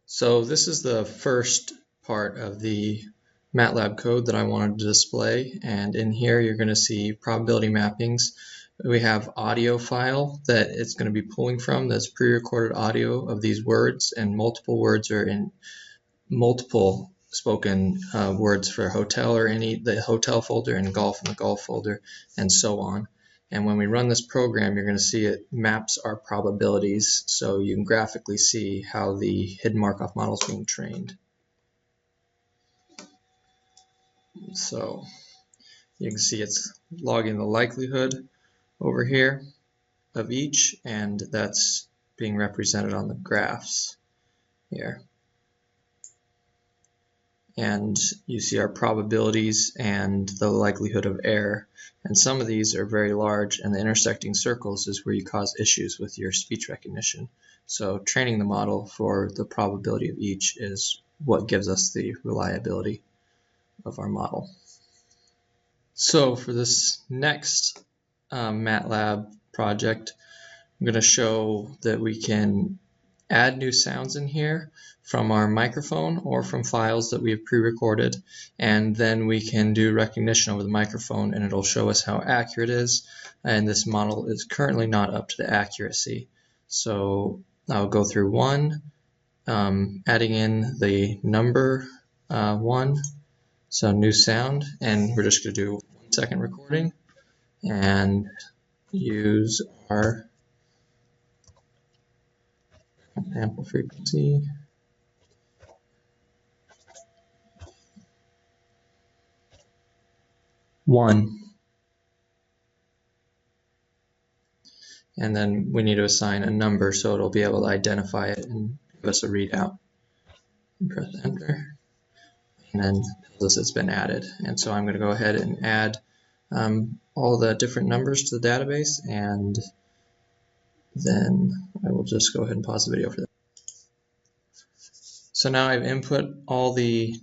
So this is the first part of the MATLAB code that I wanted to display, and in here you're going to see probability mappings. We have audio file that it's going to be pulling from, that's pre-recorded audio of these words, and multiple words are in multiple spoken words for hotel or the hotel folder, and golf in the golf folder, and so on. And when we run this program, you're going to see it maps our probabilities, so you can graphically see how the hidden Markov model is being trained. So you can see it's logging the likelihood over here of each, and that's being represented on the graphs here. And you see our probabilities and the likelihood of error. And some of these are very large, and the intersecting circles is where you cause issues with your speech recognition. So training the model for the probability of each is what gives us the reliability of our model. So for this next MATLAB project, I'm going to show that we can add new sounds in here from our microphone or from files that we have pre-recorded, and then we can do recognition over the microphone, and it'll show us how accurate it is. And this model is currently not up to the accuracy. So I'll go through one, adding in the number 1, so new sound, and we're just going to do 1 second recording and use our sample frequency. One. And then we need to assign a number so it'll be able to identify it and give us a readout. And press enter, and then tells us it's been added. And so I'm going to go ahead and add all the different numbers to the database, and then I will just go ahead and pause the video for that. So now I've input all the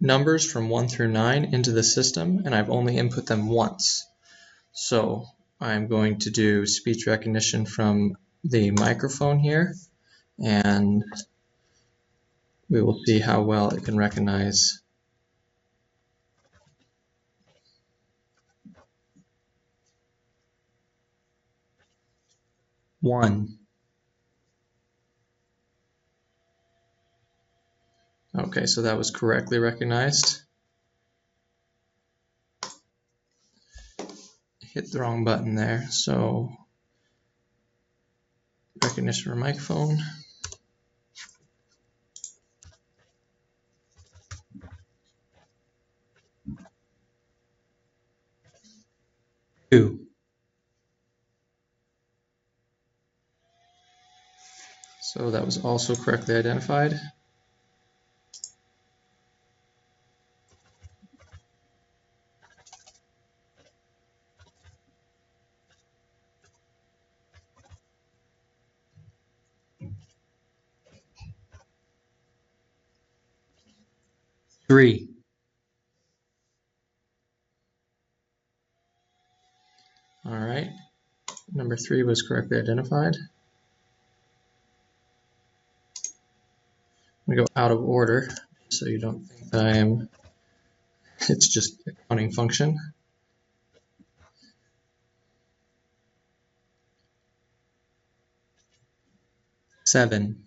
numbers from 1 through 9 into the system, and I've only input them once. So I'm going to do speech recognition from the microphone here, and we will see how well it can recognize . One. Okay, so that was correctly recognized. Hit the wrong button there, so recognition for microphone. Two. So that was also correctly identified. Three. All right, number 3 was correctly identified. I'm going to go out of order so you don't think that I am, it's just a counting function. Seven.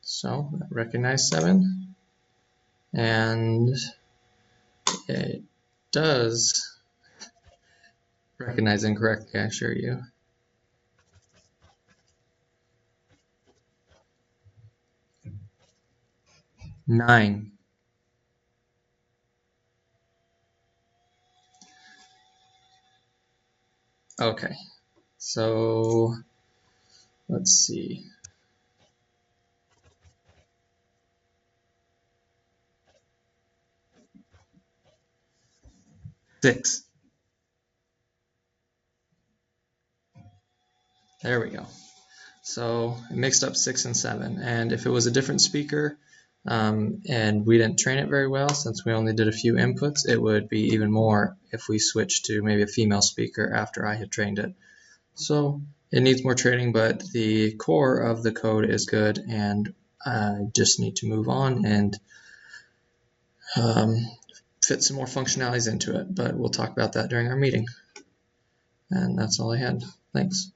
So recognize 7, and it does recognize incorrectly, I assure you. 9. Okay, so let's see. 6. There we go. So it mixed up 6 and 7, and if it was a different speaker and we didn't train it very well, since we only did a few inputs, it would be even more if we switched to maybe a female speaker after I had trained it. So it needs more training, but the core of the code is good, and I just need to move on and fit some more functionalities into it. But we'll talk about that during our meeting. And that's all I had. Thanks.